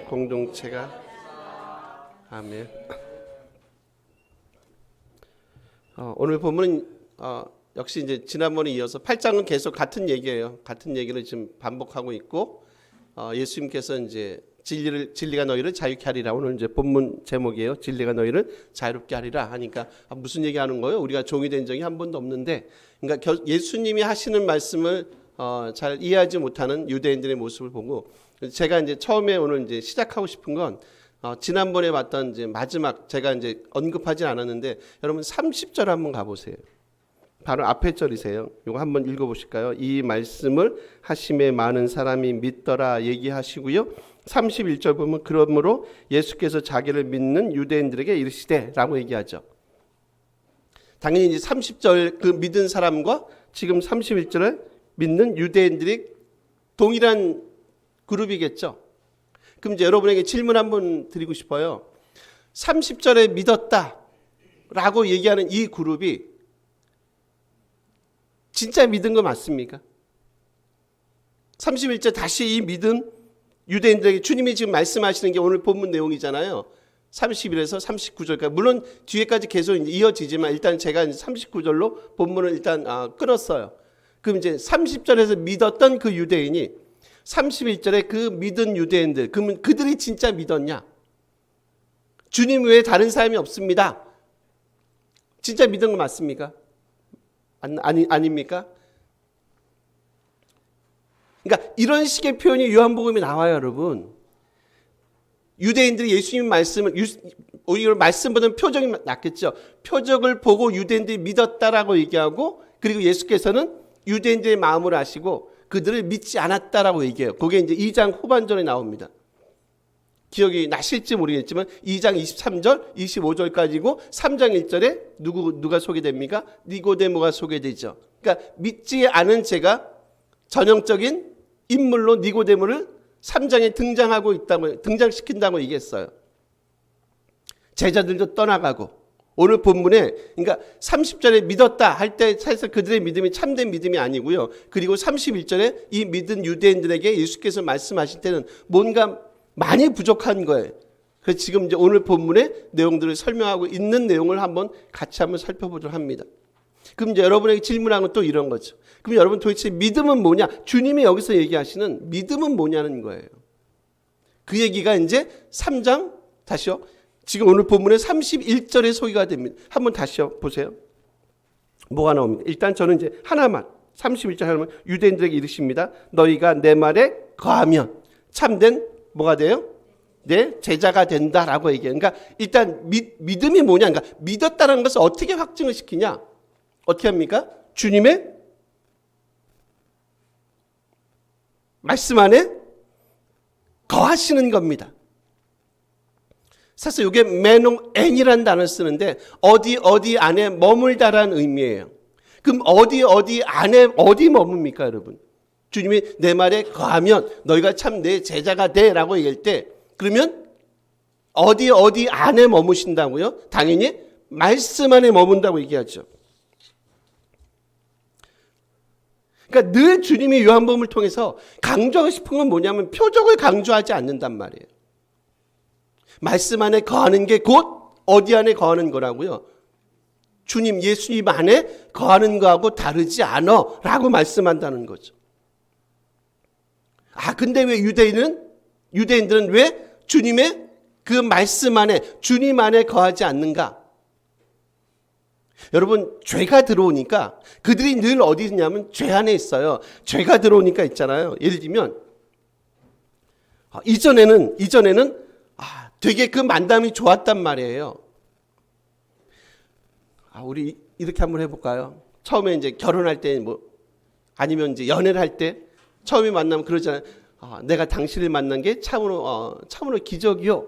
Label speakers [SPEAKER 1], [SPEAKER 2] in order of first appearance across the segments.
[SPEAKER 1] 공동체가 아멘. 오늘 본문은 역시 이제 지난번에 이어서 8장은 계속 같은 얘기예요. 같은 얘기를 지금 반복하고 있고 예수님께서 이제 진리가 너희를 자유케 하리라. 오늘 이제 본문 제목이에요. 진리가 너희를 자유롭게 하리라 하니까 무슨 얘기하는 거예요? 우리가 종이 된 적이 한 번도 없는데, 그러니까 예수님이 하시는 말씀을 잘 이해하지 못하는 유대인들의 모습을 보고, 제가 이제 처음에 오늘 이제 시작하고 싶은 건 지난번에 봤던 이제 마지막, 제가 이제 언급하진 않았는데 여러분 30절 한번 가보세요. 바로 앞에 절이세요. 이거 한번 읽어보실까요? 이 말씀을 하심에 많은 사람이 믿더라 얘기하시고요. 31절 보면 그러므로 예수께서 자기를 믿는 유대인들에게 이르시되 라고 얘기하죠. 당연히 이제 30절 그 믿은 사람과 지금 31절에 믿는 유대인들이 동일한 그룹이겠죠. 그럼 이제 여러분에게 질문 한번 드리고 싶어요. 30절에 믿었다라고 얘기하는 이 그룹이 진짜 믿은 거 맞습니까? 31절 다시 이 믿음 유대인들에게 주님이 지금 말씀하시는 게 오늘 본문 내용이잖아요. 31에서 39절까지. 물론 뒤에까지 계속 이어지지만 일단 제가 이제 39절로 본문을 일단 끊었어요. 그럼 이제 30절에서 믿었던 그 유대인이 31절에 그 믿은 유대인들, 그러면 그들이 진짜 믿었냐? 주님 외에 다른 사람이 없습니다. 진짜 믿은 거 맞습니까? 아닙니까? 그러니까 이런 식의 표현이 요한복음에 나와요, 여러분. 유대인들이 예수님 말씀을, 오히려 말씀보다는 표적이 낫겠죠. 표적을 보고 유대인들이 믿었다라고 얘기하고, 그리고 예수께서는 유대인들의 마음을 아시고 그들을 믿지 않았다라고 얘기해요. 그게 이제 2장 후반절에 나옵니다. 기억이 나실지 모르겠지만 2장 23절, 25절까지고 3장 1절에 누가 소개됩니까? 니고데모가 소개되죠. 그러니까 믿지 않은 제가 전형적인 인물로 니고데모를 3장에 등장시킨다고 얘기했어요. 제자들도 떠나가고, 오늘 본문에 그러니까 30절에 믿었다 할 때 사실 그들의 믿음이 참된 믿음이 아니고요. 그리고 31절에 이 믿은 유대인들에게 예수께서 말씀하실 때는 뭔가 많이 부족한 거예요. 그래서 지금 이제 오늘 본문의 내용들을 설명하고 있는 내용을 같이 한번 살펴보도록 합니다. 그럼 이제 여러분에게 질문한 건 또 이런 거죠. 그럼 여러분 도대체 믿음은 뭐냐? 주님이 여기서 얘기하시는 믿음은 뭐냐는 거예요. 그 얘기가 이제 3장 다시요. 지금 오늘 본문의 31절에 소개가 됩니다. 한번 다시요 보세요. 뭐가 나옵니까? 일단 저는 이제 하나만 31절 하나만 유대인들에게 이르십니다. 너희가 내 말에 거하면 참된 뭐가 돼요? 내 제자가 된다라고 얘기해요. 그러니까 일단 믿음이 뭐냐? 그러니까 믿었다는 것을 어떻게 확증을 시키냐? 어떻게 합니까? 주님의 말씀 안에 거하시는 겁니다. 사실 이게 메노엔이라는 단어를 쓰는데 어디 안에 머물다라는 의미예요. 그럼 어디 안에 어디 머뭅니까, 여러분? 주님이 내 말에 거하면 너희가 참 내 제자가 돼라고 얘기할 때, 그러면 어디 안에 머무신다고요? 당연히 말씀 안에 머문다고 얘기하죠. 그러니까 늘 주님이 요한복음을 통해서 강조하고 싶은 건 뭐냐면 표적을 강조하지 않는단 말이에요. 말씀 안에 거하는 게 곧 어디 안에 거하는 거라고요? 주님, 예수님 안에 거하는 거하고 다르지 않아 라고 말씀한다는 거죠. 근데 왜 유대인들은 왜 주님의 그 말씀 안에, 주님 안에 거하지 않는가? 여러분, 죄가 들어오니까 그들이 늘 어디 있냐면 죄 안에 있어요. 죄가 들어오니까 있잖아요. 예를 들면 이전에는 되게 그 만남이 좋았단 말이에요. 우리 이렇게 한번 해볼까요? 처음에 이제 결혼할 때 아니면 이제 연애를 할 때 처음에 만나면 그러잖아요. 내가 당신을 만난 게 참으로 기적이요.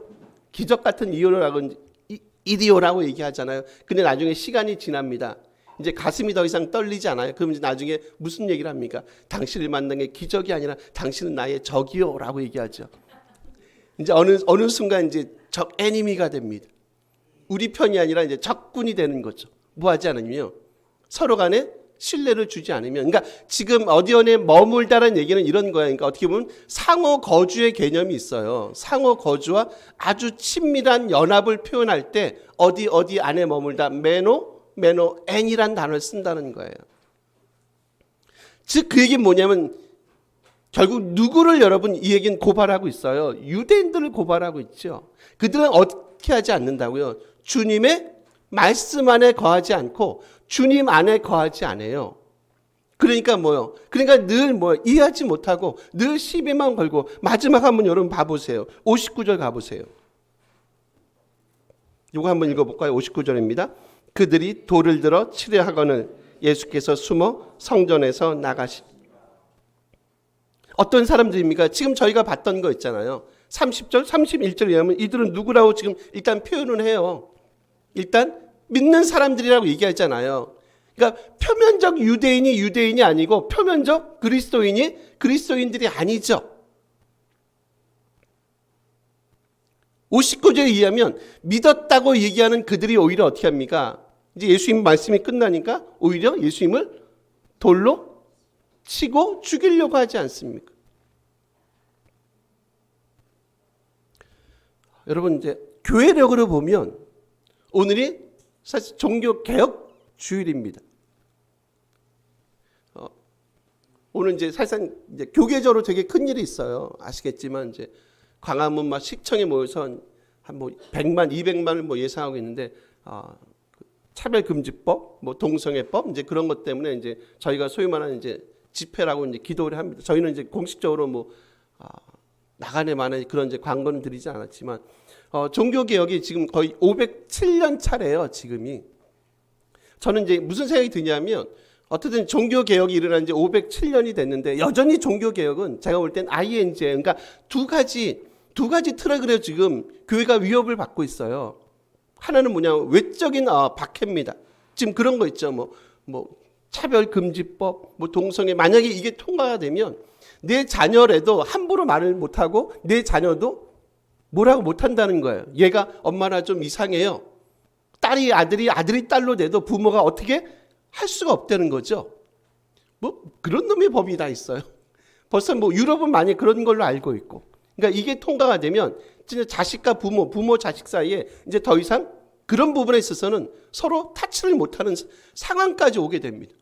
[SPEAKER 1] 기적 같은 일이요라고 얘기하잖아요. 근데 나중에 시간이 지납니다. 이제 가슴이 더 이상 떨리지 않아요. 그럼 이제 나중에 무슨 얘기를 합니까? 당신을 만난 게 기적이 아니라 당신은 나의 적이요라고 얘기하죠. 이제 어느 순간 이제 적 애니미가 됩니다. 우리 편이 아니라 이제 적군이 되는 거죠. 뭐 하지 않으면요, 서로 간에 신뢰를 주지 않으면, 그러니까 지금 어디 어디에 머물다라는 얘기는 이런 거야. 그러니까 어떻게 보면 상호 거주의 개념이 있어요. 상호 거주와 아주 친밀한 연합을 표현할 때 어디 어디 안에 머물다, 앤이란 단어를 쓴다는 거예요. 즉 그 얘기는 뭐냐면 결국 누구를 여러분 이 얘기는 고발하고 있어요. 유대인들을 고발하고 있죠. 그들은 어떻게 하지 않는다고요? 주님의 말씀 안에 거하지 않고 주님 안에 거하지 않아요. 그러니까 뭐요? 그러니까 늘 이해하지 못하고 늘 시비만 걸고. 마지막 한번 여러분 봐보세요. 59절 가보세요. 이거 한번 읽어볼까요? 59절입니다. 그들이 돌을 들어 치려 하거늘 예수께서 숨어 성전에서 나가시. 어떤 사람들입니까? 지금 저희가 봤던 거 있잖아요. 30절, 31절에 하면 이들은 누구라고 지금 일단 표현을 해요. 일단 믿는 사람들이라고 얘기하잖아요. 그러니까 표면적 유대인이 아니고 표면적 그리스도인들이 아니죠. 59절에 의하면 믿었다고 얘기하는 그들이 오히려 어떻게 합니까? 이제 예수님 말씀이 끝나니까 오히려 예수님을 돌로 치고 죽이려고 하지 않습니까? 여러분 이제 교회력으로 보면 오늘이 사실 종교개혁 주일입니다. 오늘 이제 사실상 이제 교계적으로 되게 큰 일이 있어요. 아시겠지만 이제 광화문 막 시청에 모여서 한 100만, 200만을 예상하고 있는데 차별금지법, 동성애법 이제 그런 것 때문에 이제 저희가 소위 말하는 이제 집회라고 이제 기도를 합니다. 저희는 이제 공식적으로 나간에 많은 그런 이제 광고는 드리지 않았지만 종교개혁이 지금 거의 507년 차래요. 지금이. 저는 이제 무슨 생각이 드냐면 어쨌든 종교개혁이 일어난 지 507년이 됐는데 여전히 종교개혁은 제가 볼 땐 ING예요. 그러니까 두 가지 트랙으로 지금 교회가 위협을 받고 있어요. 하나는 뭐냐면 외적인 박해입니다. 지금 그런 거 있죠. 차별금지법, 동성애. 만약에 이게 통과가 되면 내 자녀라도 함부로 말을 못하고 내 자녀도 뭐라고 못한다는 거예요. 얘가 엄마나 좀 이상해요. 딸이 아들이 딸로 돼도 부모가 어떻게 할 수가 없다는 거죠. 그런 놈의 법이 다 있어요. 벌써 유럽은 많이 그런 걸로 알고 있고. 그러니까 이게 통과가 되면 진짜 자식과 부모 자식 사이에 이제 더 이상 그런 부분에 있어서는 서로 타치를 못하는 상황까지 오게 됩니다.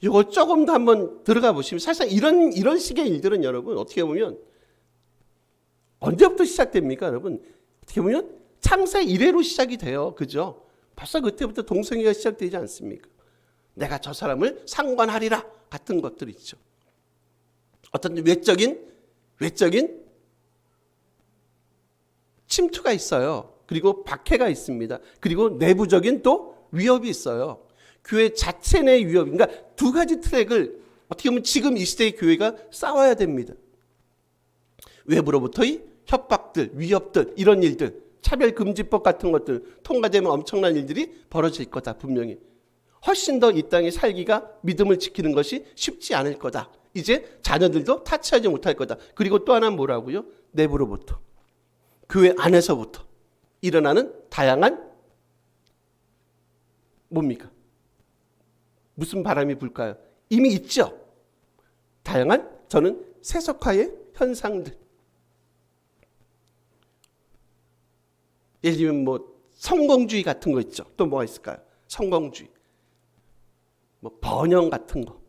[SPEAKER 1] 이거 조금 더 한번 들어가 보시면 사실 이런 식의 일들은 여러분 어떻게 보면 언제부터 시작됩니까, 여러분? 어떻게 보면 창세 이래로 시작이 돼요. 그죠? 벌써 그때부터 동성애가 시작되지 않습니까? 내가 저 사람을 상관하리라 같은 것들 있죠. 어떤 외적인 침투가 있어요. 그리고 박해가 있습니다. 그리고 내부적인 또 위협이 있어요. 교회 자체 내 위협. 그러니까 두 가지 트랙을 어떻게 보면 지금 이 시대의 교회가 싸워야 됩니다. 외부로부터의 협박들, 위협들, 이런 일들, 차별금지법 같은 것들 통과되면 엄청난 일들이 벌어질 거다. 분명히. 훨씬 더 이 땅에 살기가 믿음을 지키는 것이 쉽지 않을 거다. 이제 자녀들도 타치하지 못할 거다. 그리고 또 하나는 뭐라고요? 내부로부터. 교회 안에서부터 일어나는 다양한 뭡니까? 무슨 바람이 불까요? 이미 있죠. 다양한 저는 세속화의 현상들. 예를 들면 성공주의 같은 거 있죠. 또 뭐가 있을까요? 성공주의. 번영 같은 거.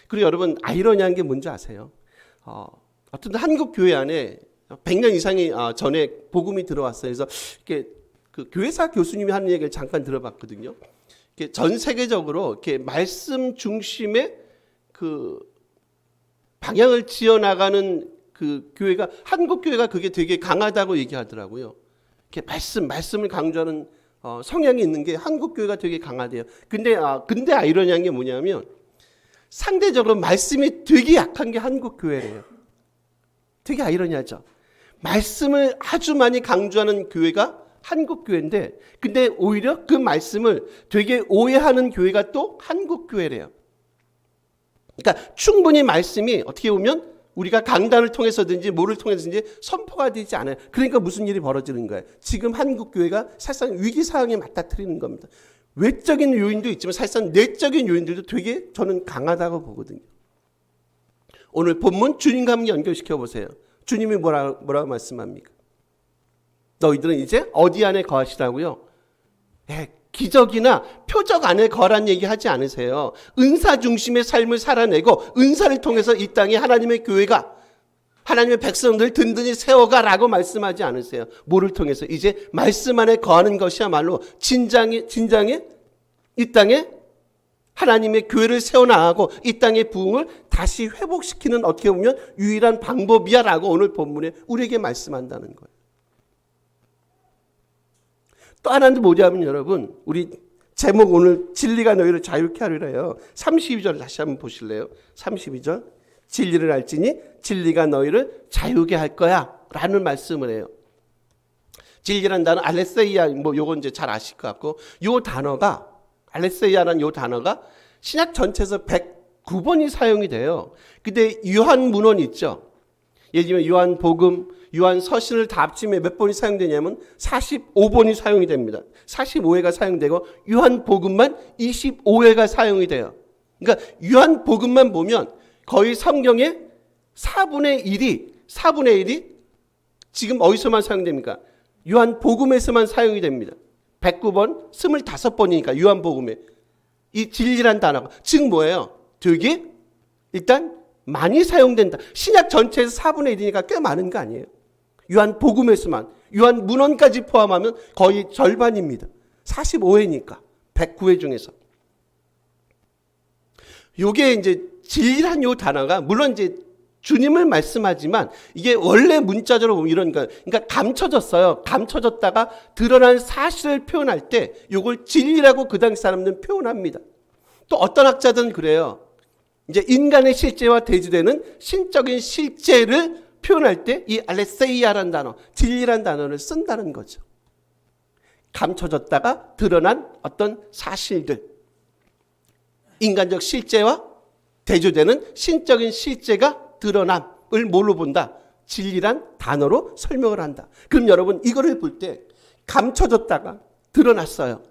[SPEAKER 1] 그리고 여러분 아이러니한 게 뭔지 아세요? 어떤 한국 교회 안에 100년 이상이 전에 복음이 들어왔어요. 그래서 이렇게 그 교회사 교수님이 하는 얘기를 잠깐 들어봤거든요. 이렇게 전 세계적으로 이렇게 말씀 중심의 그 방향을 지어나가는 그 교회가 한국 교회가 그게 되게 강하다고 얘기하더라고요. 이렇게 말씀을 강조하는 성향이 있는 게 한국 교회가 되게 강하대요. 근데 아이러니한 게 뭐냐면 상대적으로 말씀이 되게 약한 게 한국 교회래요. 되게 아이러니하죠. 말씀을 아주 많이 강조하는 교회가 한국 교회인데 근데 오히려 그 말씀을 되게 오해하는 교회가 또 한국 교회래요. 그러니까 충분히 말씀이 어떻게 보면 우리가 강단을 통해서든지 뭐를 통해서든지 선포가 되지 않아요. 그러니까 무슨 일이 벌어지는 거예요. 지금 한국 교회가 사실상 위기 상황에 맞닥뜨리는 겁니다. 외적인 요인도 있지만 사실상 내적인 요인들도 되게 저는 강하다고 보거든요. 오늘 본문 주님과 함께 연결시켜 보세요. 주님이 뭐라고 말씀합니까? 너희들은 이제 어디 안에 거하시라고요? 기적이나 표적 안에 거란 얘기 하지 않으세요. 은사 중심의 삶을 살아내고 은사를 통해서 이 땅에 하나님의 교회가 하나님의 백성들 든든히 세워가라고 말씀하지 않으세요. 뭐를 통해서? 이제 말씀 안에 거하는 것이야말로 진정에 이 땅에 하나님의 교회를 세워나가고 이 땅의 부흥을 다시 회복시키는 어떻게 보면 유일한 방법이야라고 오늘 본문에 우리에게 말씀한다는 거예요. 또 하나는 뭐냐면 여러분, 우리 제목 오늘 진리가 너희를 자유케 하리라요. 32절 다시 한번 보실래요? 32절. 진리를 알지니 진리가 너희를 자유케 할 거야 라는 말씀을 해요. 진리란 단어 알레세이아, 요건 이제 잘 아실 것 같고, 요 단어가 알레세이아라는 요 단어가 신약 전체에서 109번이 사용이 돼요. 근데 요한 문헌 있죠. 예를 들면 요한복음, 요한 서신을 다 합치면 몇 번이 사용되냐면 45번이 사용이 됩니다. 45회가 사용되고 요한복음만 25회가 사용이 돼요. 그러니까 요한복음만 보면 거의 성경의 4분의 1이 지금 어디서만 사용됩니까? 요한복음에서만 사용이 됩니다. 109번, 25번이니까 요한복음에. 이 진리란 단어가 즉 뭐예요? 되게 일단 많이 사용된다. 신약 전체에서 4분의 1이니까 꽤 많은 거 아니에요? 요한복음에서만, 요한 문헌까지 포함하면 거의 절반입니다. 45회니까 109회 중에서. 요게 이제 진리란 요 단어가 물론 이제 주님을 말씀하지만 이게 원래 문자적으로 보면 이런 거, 그러니까 감춰졌어요. 감춰졌다가 드러난 사실을 표현할 때 요걸 진리라고 그 당시 사람들은 표현합니다. 또 어떤 학자들은 그래요. 이제 인간의 실제와 대조되는 신적인 실제를 표현할 때 이 알레세이아라는 단어, 진리란 단어를 쓴다는 거죠. 감춰졌다가 드러난 어떤 사실들, 인간적 실제와 대조되는 신적인 실제가 드러남을 뭘로 본다? 진리란 단어로 설명을 한다. 그럼 여러분 이거를 볼 때 감춰졌다가 드러났어요.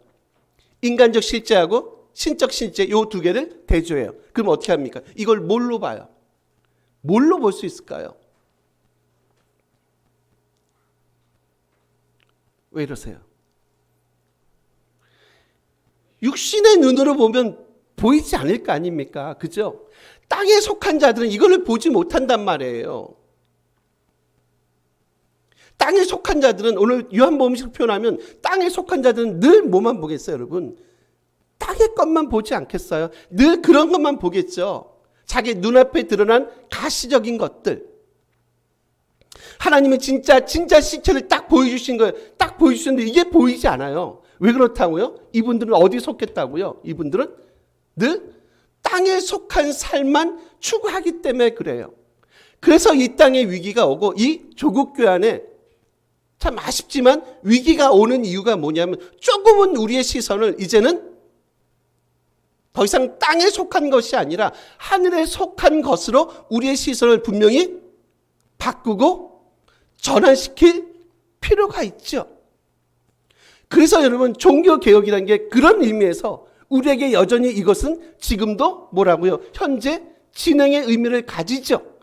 [SPEAKER 1] 인간적 실제하고 신적 실제 요 두 개를 대조해요. 그럼 어떻게 합니까? 이걸 뭘로 봐요? 뭘로 볼 수 있을까요? 왜 이러세요? 육신의 눈으로 보면 보이지 않을 거 아닙니까? 그죠? 땅에 속한 자들은 이걸 보지 못한단 말이에요. 땅에 속한 자들은 오늘 요한복음식 표현하면 땅에 속한 자들은 늘 뭐만 보겠어요, 여러분? 땅의 것만 보지 않겠어요? 늘 그런 것만 보겠죠. 자기 눈앞에 드러난 가시적인 것들. 하나님은 진짜 실체를 딱 보여주신 거예요. 딱 보여주셨는데 이게 보이지 않아요. 왜 그렇다고요? 이분들은 어디 속했다고요? 이분들은 늘 땅에 속한 삶만 추구하기 때문에 그래요. 그래서 이 땅에 위기가 오고 이 조국교회 안에 참 아쉽지만 위기가 오는 이유가 뭐냐면 조금은 우리의 시선을 이제는 더 이상 땅에 속한 것이 아니라 하늘에 속한 것으로 우리의 시선을 분명히 바꾸고 전환시킬 필요가 있죠. 그래서 여러분 종교개혁이라는 게 그런 의미에서 우리에게 여전히 이것은 지금도 뭐라고요? 현재 진행의 의미를 가지죠.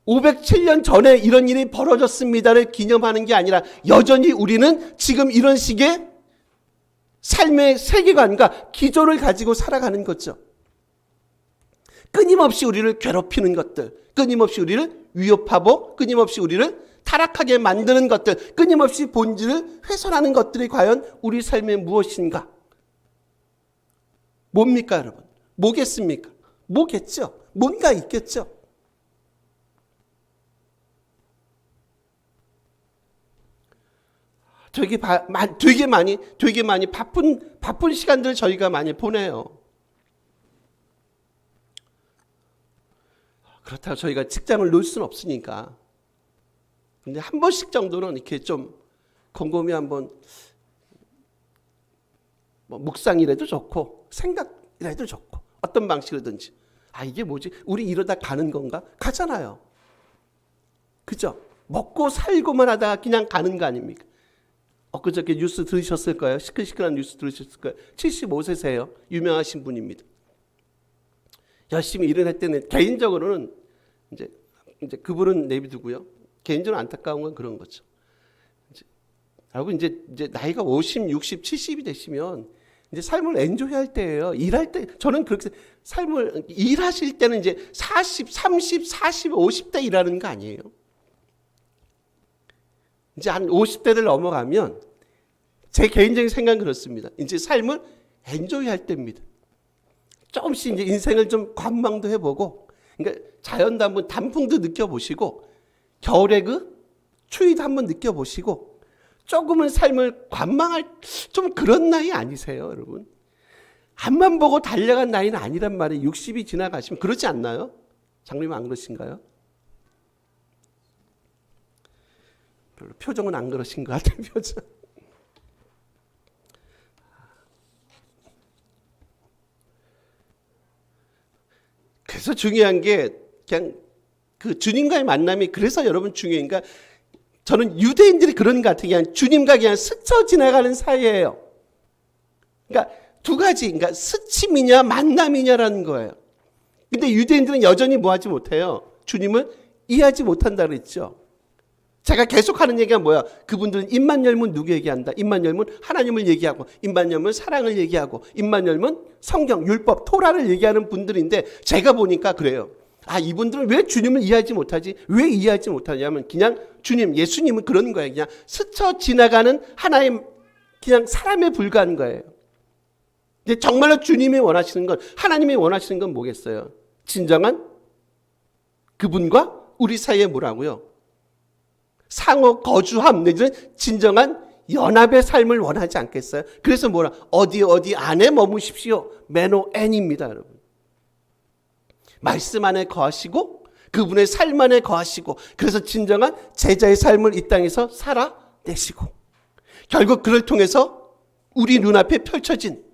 [SPEAKER 1] 507년 전에 이런 일이 벌어졌습니다를 기념하는 게 아니라 여전히 우리는 지금 이런 식의 삶의 세계관과 기조를 가지고 살아가는 거죠. 끊임없이 우리를 괴롭히는 것들, 끊임없이 우리를 위협하고 끊임없이 우리를 타락하게 만드는 것들, 끊임없이 본질을 훼손하는 것들이 과연 우리 삶에 무엇인가? 뭡니까 여러분? 뭐겠습니까? 뭐겠죠? 뭔가 있겠죠? 되게 많이 바쁜 시간들 저희가 많이 보내요. 그렇다고 저희가 직장을 놓을 수는 없으니까. 근데 한 번씩 정도는 이렇게 좀 곰곰이 한번 묵상이라도 좋고 생각이라도 좋고 어떤 방식이든지 이게 뭐지? 우리 이러다 가는 건가? 가잖아요. 그죠? 먹고 살고만 하다가 그냥 가는 거 아닙니까? 엊그저께 뉴스 들으셨을 거예요. 시끌시끌한 뉴스 들으셨을 거예요. 75세세요. 유명하신 분입니다. 열심히 일을 했더니 개인적으로는 이제 그분은 내비두고요. 개인적으로 안타까운 건 그런 거죠. 여러분 이제 나이가 50, 60, 70이 되시면 이제 삶을 엔조이할 때예요. 일할 때 저는 그렇게 삶을 일하실 때는 이제 40, 30, 40, 50대 일하는 거 아니에요. 이제 한 50대를 넘어가면 제 개인적인 생각은 그렇습니다. 이제 삶을 엔조이할 때입니다. 조금씩 이제 인생을 좀 관망도 해보고, 그러니까 자연도 한번 단풍도 느껴보시고, 겨울의 그 추위도 한번 느껴보시고, 조금은 삶을 관망할 좀 그런 나이 아니세요, 여러분? 앞만 보고 달려간 나이는 아니란 말이에요. 60이 지나가시면 그러지 않나요? 장로님 안 그러신가요? 별로 표정은 안 그러신 것 같아요, 표정. 그래서 중요한 게 그냥 그 주님과의 만남이 그래서 여러분 중요해요. 그러니까 저는 유대인들이 그런 것 같아요. 그냥 주님과 그냥 스쳐 지나가는 사이예요. 그러니까 두 가지, 그러니까 스침이냐 만남이냐라는 거예요. 근데 유대인들은 여전히 뭐 하지 못해요? 주님을 이해하지 못한다 그랬죠. 제가 계속 하는 얘기가 뭐야? 그분들은 입만 열면 누구 얘기한다? 입만 열면 하나님을 얘기하고, 입만 열면 사랑을 얘기하고, 입만 열면 성경, 율법, 토라를 얘기하는 분들인데 제가 보니까 그래요. 아, 이분들은 왜 주님을 이해하지 못하지? 왜 이해하지 못하냐면 그냥 주님, 예수님은 그런 거예요. 그냥 스쳐 지나가는 하나의 그냥 사람에 불과한 거예요. 근데 정말로 주님이 원하시는 건, 하나님이 원하시는 건 뭐겠어요? 진정한 그분과 우리 사이에 뭐라고요? 상호 거주함 내지는 진정한 연합의 삶을 원하지 않겠어요? 그래서 뭐라? 어디 안에 머무십시오. 메노엔입니다, 여러분. 말씀 안에 거하시고 그분의 삶 안에 거하시고, 그래서 진정한 제자의 삶을 이 땅에서 살아내시고, 결국 그를 통해서 우리 눈앞에 펼쳐진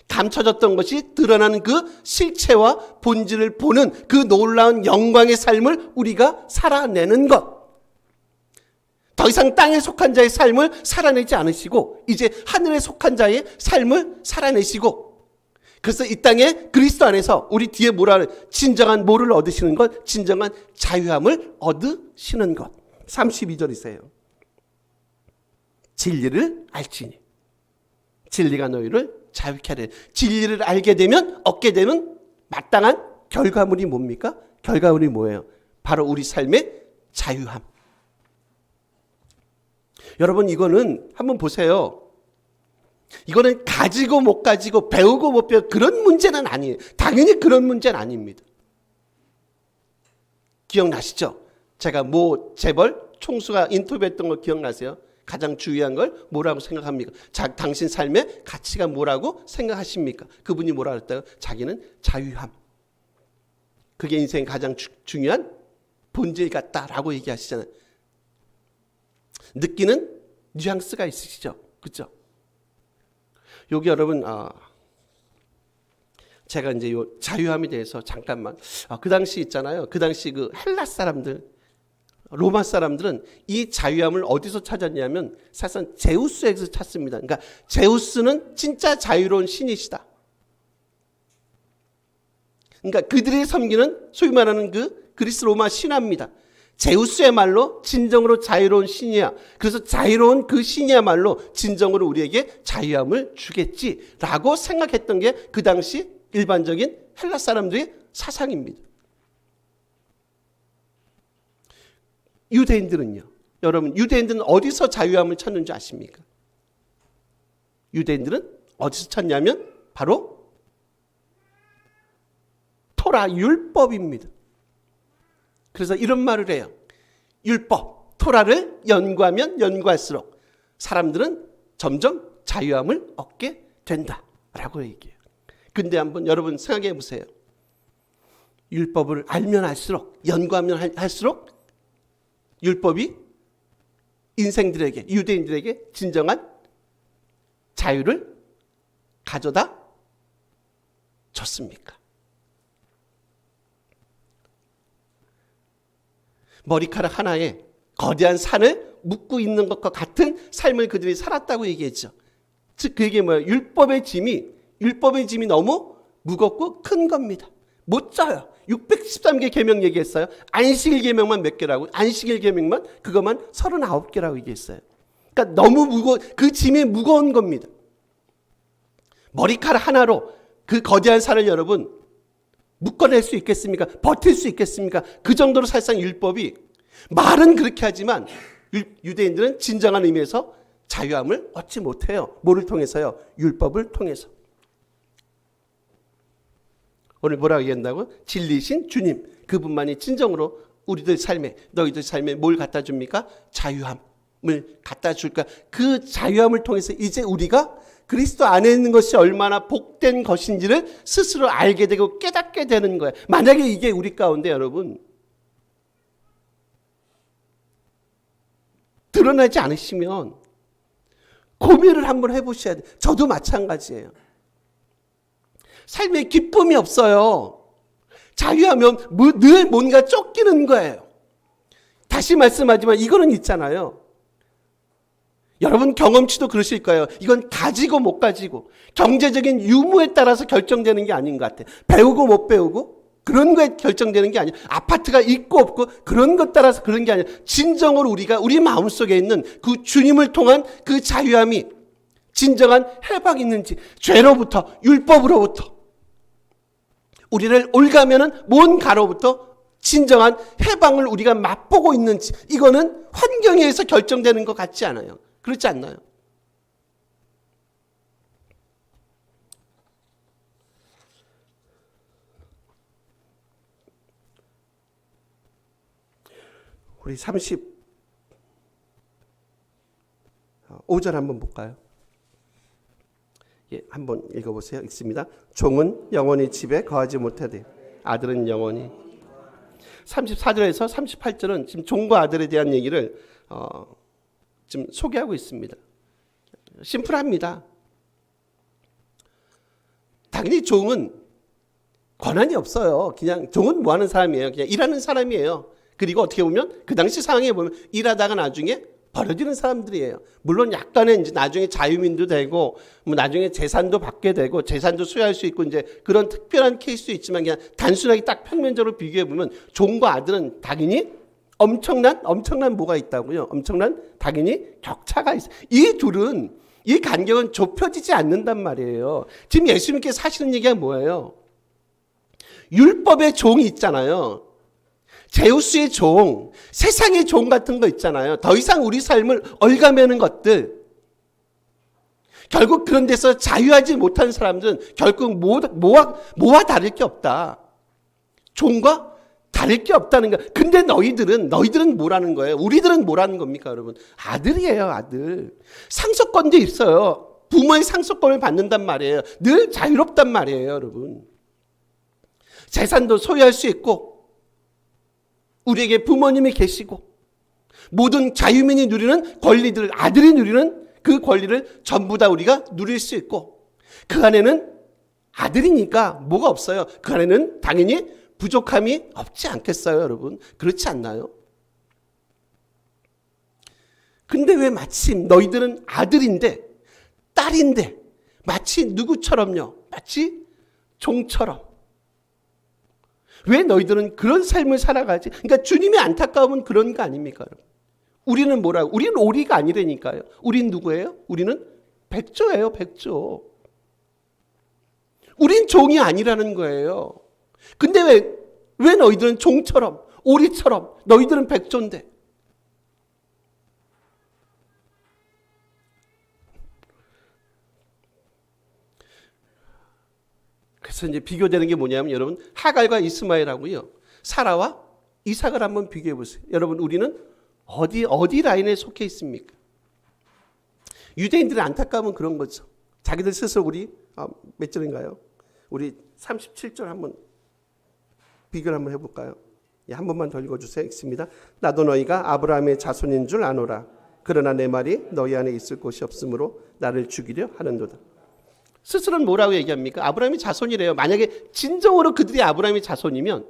[SPEAKER 1] 감춰졌던 것이 드러나는 그 실체와 본질을 보는 그 놀라운 영광의 삶을 우리가 살아내는 것. 더 이상 땅에 속한 자의 삶을 살아내지 않으시고 이제 하늘에 속한 자의 삶을 살아내시고, 그래서 이 땅에 그리스도 안에서 우리 뒤에 뭐라 그래? 진정한 뭐를 얻으시는 것? 진정한 자유함을 얻으시는 것. 32절이세요. 진리를 알지니 진리가 너희를 자유케 하리라. 진리를 알게 되면 얻게 되는 마땅한 결과물이 뭡니까? 결과물이 뭐예요? 바로 우리 삶의 자유함. 여러분 이거는 한번 보세요. 이거는 가지고 못 가지고 배우고 못 배우고 그런 문제는 아니에요. 당연히 그런 문제는 아닙니다. 기억나시죠? 제가 모 재벌 총수가 인터뷰했던 거 기억나세요? 가장 중요한 걸 뭐라고 생각합니까? 당신 삶의 가치가 뭐라고 생각하십니까? 그분이 뭐라 그랬다고? 자기는 자유함. 그게 인생의 가장 중요한 본질 같다라고 얘기하시잖아요. 느끼는 뉘앙스가 있으시죠? 그렇죠? 여기 여러분, 제가 이제 요 자유함에 대해서 잠깐만, 그 당시 있잖아요. 그 당시 그 헬라 사람들, 로마 사람들은 이 자유함을 어디서 찾았냐면 사실상 제우스에서 찾습니다. 그러니까 제우스는 진짜 자유로운 신이시다. 그러니까 그들이 섬기는 소위 말하는 그 그리스 로마 신화입니다. 제우스야말로 진정으로 자유로운 신이야. 그래서 자유로운 그 신이야말로 진정으로 우리에게 자유함을 주겠지라고 생각했던 게 그 당시 일반적인 헬라 사람들의 사상입니다. 유대인들은요. 여러분 유대인들은 어디서 자유함을 찾는 줄 아십니까? 유대인들은 어디서 찾냐면 바로 토라 율법입니다. 그래서 이런 말을 해요. 율법, 토라를 연구하면 연구할수록 사람들은 점점 자유함을 얻게 된다라고 얘기해요. 근데 한번 여러분 생각해 보세요. 율법을 알면 알수록, 연구하면 할수록 율법이 인생들에게, 유대인들에게 진정한 자유를 가져다 줬습니까? 머리카락 하나에 거대한 산을 묶고 있는 것과 같은 삶을 그들이 살았다고 얘기했죠. 즉 그게 뭐예요? 율법의 짐이 너무 무겁고 큰 겁니다. 못 져요. 613개 계명 얘기했어요. 안식일 계명만 몇 개라고? 안식일 계명만 그것만 39개라고 얘기했어요. 그러니까 너무 그 짐이 무거운 겁니다. 머리카락 하나로 그 거대한 산을 여러분 묶어낼 수 있겠습니까? 버틸 수 있겠습니까? 그 정도로 사실상 율법이 말은 그렇게 하지만 유대인들은 진정한 의미에서 자유함을 얻지 못해요. 뭐를 통해서요? 율법을 통해서. 오늘 뭐라고 얘기한다고? 진리신 주님, 그분만이 진정으로 우리들 삶에, 너희들 삶에 뭘 갖다 줍니까? 자유함을 갖다 줄까? 그 자유함을 통해서 이제 우리가 그리스도 안에 있는 것이 얼마나 복된 것인지를 스스로 알게 되고 깨닫게 되는 거예요. 만약에 이게 우리 가운데 여러분 드러나지 않으시면 고민을 한번 해보셔야 돼요. 저도 마찬가지예요. 삶에 기쁨이 없어요. 자유하면 늘 뭔가 쫓기는 거예요. 다시 말씀하지만 이거는 있잖아요. 여러분 경험치도 그러실 거예요. 이건 가지고 못 가지고 경제적인 유무에 따라서 결정되는 게 아닌 것 같아요. 배우고 못 배우고 그런 거에 결정되는 게 아니에요. 아파트가 있고 없고 그런 것 따라서 그런 게 아니에요. 진정으로 우리가 우리 마음속에 있는 그 주님을 통한 그 자유함이 진정한 해방이 있는지, 죄로부터 율법으로부터 우리를 올가면은 뭔가로부터 진정한 해방을 우리가 맛보고 있는지, 이거는 환경에 의해서 결정되는 것 같지 않아요. 그렇지 않나요? 우리 35절 한번 볼까요? 예, 한번 읽어보세요. 읽습니다. 종은 영원히 집에 거하지 못하되 아들은 영원히. 34절에서 38절은 지금 종과 아들에 대한 얘기를 지금 소개하고 있습니다. 심플합니다. 당연히 종은 권한이 없어요. 그냥 종은 뭐 하는 사람이에요? 그냥 일하는 사람이에요. 그리고 어떻게 보면 그 당시 상황에 보면 일하다가 나중에 버려지는 사람들이에요. 물론 약간의 이제 나중에 자유민도 되고 뭐 나중에 재산도 받게 되고 재산도 수여할 수 있고 이제 그런 특별한 케이스도 있지만 그냥 단순하게 딱 평면적으로 비교해 보면 종과 아들은 당연히 엄청난 뭐가 있다고요. 엄청난 당연히 격차가 있어요. 이 둘은 이 간격은 좁혀지지 않는단 말이에요. 지금 예수님께서 하시는 얘기가 뭐예요? 율법의 종이 있잖아요. 제우스의 종, 세상의 종 같은 거 있잖아요. 더 이상 우리 삶을 얽어매는 것들. 결국 그런 데서 자유하지 못한 사람들은 결국 뭐와 다를 게 없다. 종과 다를 게 없다는 거야. 근데 너희들은 뭐라는 거예요? 우리들은 뭐라는 겁니까, 여러분? 아들이에요, 아들. 상속권도 있어요. 부모의 상속권을 받는단 말이에요. 늘 자유롭단 말이에요, 여러분. 재산도 소유할 수 있고 우리에게 부모님이 계시고 모든 자유민이 누리는 권리들, 아들이 누리는 그 권리를 전부 다 우리가 누릴 수 있고 그 안에는 아들이니까 뭐가 없어요. 그 안에는 당연히 부족함이 없지 않겠어요, 여러분? 그렇지 않나요? 근데 왜 마침 너희들은 아들인데 딸인데 마치 누구처럼요? 마치 종처럼. 왜 너희들은 그런 삶을 살아가지? 그러니까 주님의 안타까움은 그런 거 아닙니까? 우리는 뭐라고? 우리는 오리가 아니라니까요. 우린 누구예요? 우리는 백조예요, 백조. 우린 종이 아니라는 거예요. 근데 왜 너희들은 종처럼, 오리처럼, 너희들은 백조인데? 그래서 이제 비교되는 게 뭐냐면 여러분 하갈과 이스마엘하고요. 사라와 이삭을 한번 비교해 보세요. 여러분 우리는 어디 라인에 속해 있습니까? 유대인들의 안타까움은 그런 거죠. 자기들 스스로 우리 몇 절인가요? 우리 37절 한번 비교를 한번 해볼까요? 예, 한 번만 더 읽어주세요. 읽습니다. 나도 너희가 아브라함의 자손인 줄 아노라. 그러나 내 말이 너희 안에 있을 곳이 없으므로 나를 죽이려 하는도다. 스스로는 뭐라고 얘기합니까? 아브라함이 자손이래요. 만약에 진정으로 그들이 아브라함이 자손이면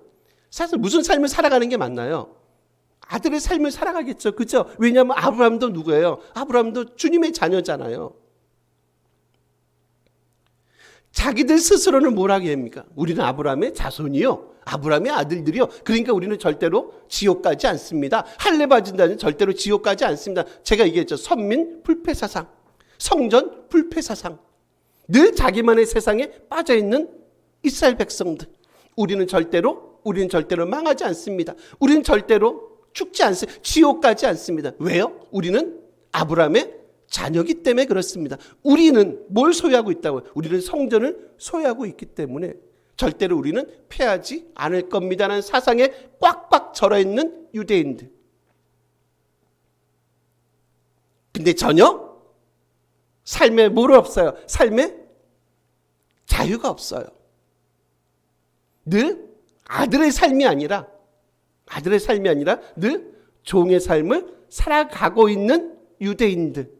[SPEAKER 1] 사실 무슨 삶을 살아가는 게 맞나요? 아들의 삶을 살아가겠죠. 그죠? 왜냐하면 아브라함도 누구예요? 아브라함도 주님의 자녀잖아요. 자기들 스스로는 뭐라고 합니까? 우리는 아브라함의 자손이요, 아브라함의 아들들이요. 그러니까 우리는 절대로 지옥 가지 않습니다. 할례 받은다는 절대로 지옥 가지 않습니다. 제가 얘기했죠. 선민 불패사상, 성전 불패사상. 늘 자기만의 세상에 빠져있는 이스라엘 백성들. 우리는 절대로 망하지 않습니다. 우리는 절대로 죽지 않습니다. 지옥 가지 않습니다. 왜요? 우리는 아브라함의 자녀이기 때문에 그렇습니다. 우리는 뭘 소유하고 있다고요? 우리는 성전을 소유하고 있기 때문에 절대로 우리는 패하지 않을 겁니다라는 사상에 꽉꽉 절어있는 유대인들. 근데 전혀 삶에 뭘 없어요? 삶에 자유가 없어요. 늘 아들의 삶이 아니라 늘 종의 삶을 살아가고 있는 유대인들.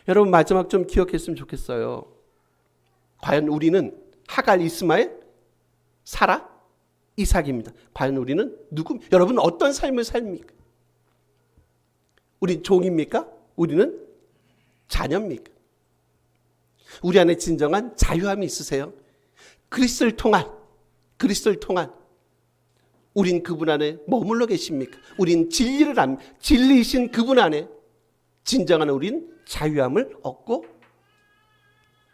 [SPEAKER 1] 여러분, 마지막 좀 기억했으면 좋겠어요. 과연 우리는 하갈, 이스마엘, 사라, 이삭입니다. 과연 우리는 여러분 어떤 삶을 삽니까? 우린 종입니까? 우리는 자녀입니까? 우리 안에 진정한 자유함이 있으세요? 그리스도를 통한 우린 그분 안에 머물러 계십니까? 우린 진리를 압니다. 진리이신 그분 안에 진정한 우린 자유함을 얻고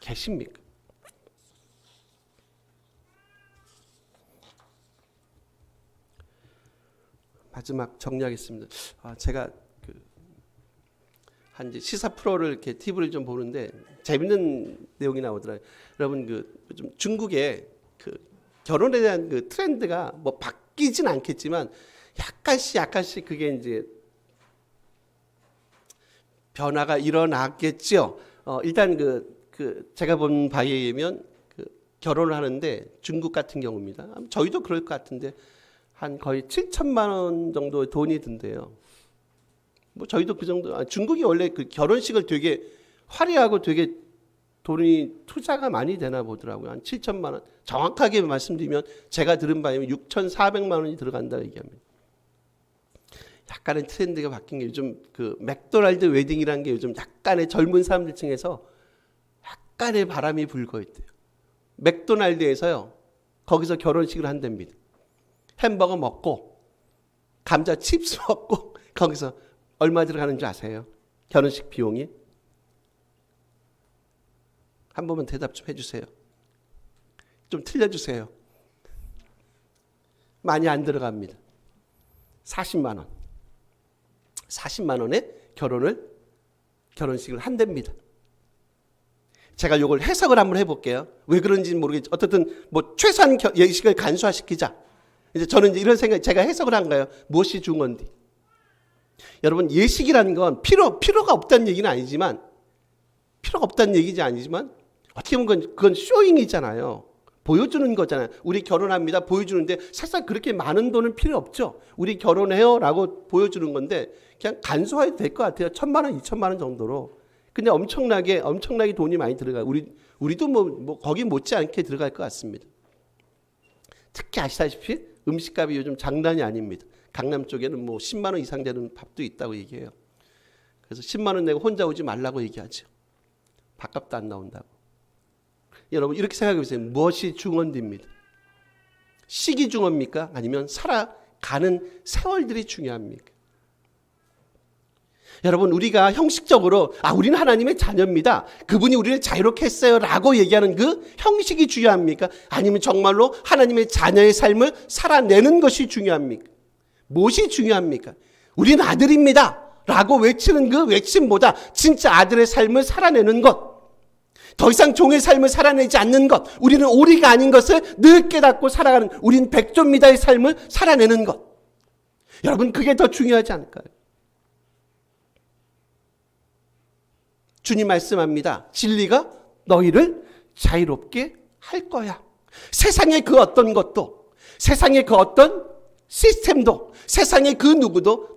[SPEAKER 1] 계십니까? 마지막 정리하겠습니다. 제가 한 시사 프로를 이렇게 TV를 좀 보는데 재밌는 내용이 나오더라고요. 여러분 좀 중국의 결혼에 대한 트렌드가 뭐 바뀌진 않겠지만 약간씩 그게 이제 변화가 일어나겠죠. 일단 제가 본 바에 의하면 결혼을 하는데 중국 같은 경우입니다. 저희도 그럴 것 같은데 한 거의 7천만 원 정도 돈이 든대요. 뭐 저희도 그 정도. 중국이 원래 결혼식을 되게 화려하고 되게 돈이 투자가 많이 되나 보더라고요. 한 7천만 원. 정확하게 말씀드리면 제가 들은 바에 6,400만 원이 들어간다고 얘기합니다. 약간의 트렌드가 바뀐 게 요즘 맥도날드 웨딩이라는 게 요즘 약간의 젊은 사람들 층에서 약간의 바람이 불고 있대요. 맥도날드에서요, 거기서 결혼식을 한답니다. 햄버거 먹고 감자 칩스 먹고 거기서 얼마 들어가는 줄 아세요? 결혼식 비용이? 한 번만 대답 좀 해주세요. 좀 틀려주세요. 많이 안 들어갑니다. 40만 원. 40만 원에 결혼식을 한답니다. 제가 이걸 해석을 한번 해볼게요. 왜 그런지는 모르겠지만 어쨌든 뭐 최소한 예식을 간소화시키자. 이제 저는 이런 생각, 제가 해석을 한 거예요. 무엇이 중요한지. 여러분, 예식이라는 건 필요가 없다는 얘기는 아니지만, 어떻게 보면 그건 쇼잉이잖아요. 보여주는 거잖아요. 우리 결혼합니다. 보여주는데 사실 그렇게 많은 돈은 필요 없죠. 우리 결혼해요 라고 보여주는 건데 그냥 간소화해도 될 것 같아요. 1,000만 원, 2,000만 원 정도로. 근데 엄청나게 돈이 많이 들어가요. 우리도 뭐 거기 못지않게 들어갈 것 같습니다. 특히 아시다시피 음식값이 요즘 장난이 아닙니다. 강남 쪽에는 뭐 10만 원 이상 되는 밥도 있다고 얘기해요. 그래서 10만 원 내고 혼자 오지 말라고 얘기하죠. 밥값도 안 나온다고. 여러분, 이렇게 생각해 보세요. 무엇이 중요합니까? 시기 중요합니까? 아니면 살아가는 세월들이 중요합니까? 여러분, 우리가 형식적으로 우리는 하나님의 자녀입니다. 그분이 우리를 자유롭게 했어요 라고 얘기하는 그 형식이 중요합니까? 아니면 정말로 하나님의 자녀의 삶을 살아내는 것이 중요합니까? 무엇이 중요합니까? 우리는 아들입니다 라고 외치는 그 외침보다 진짜 아들의 삶을 살아내는 것, 더 이상 종의 삶을 살아내지 않는 것, 우리는 오리가 아닌 것을 늘 깨닫고 살아가는, 우린 백조입니다의 삶을 살아내는 것. 여러분, 그게 더 중요하지 않을까요? 주님 말씀합니다. 진리가 너희를 자유롭게 할 거야. 세상의 그 어떤 것도, 세상의 그 어떤 시스템도, 세상의 그 누구도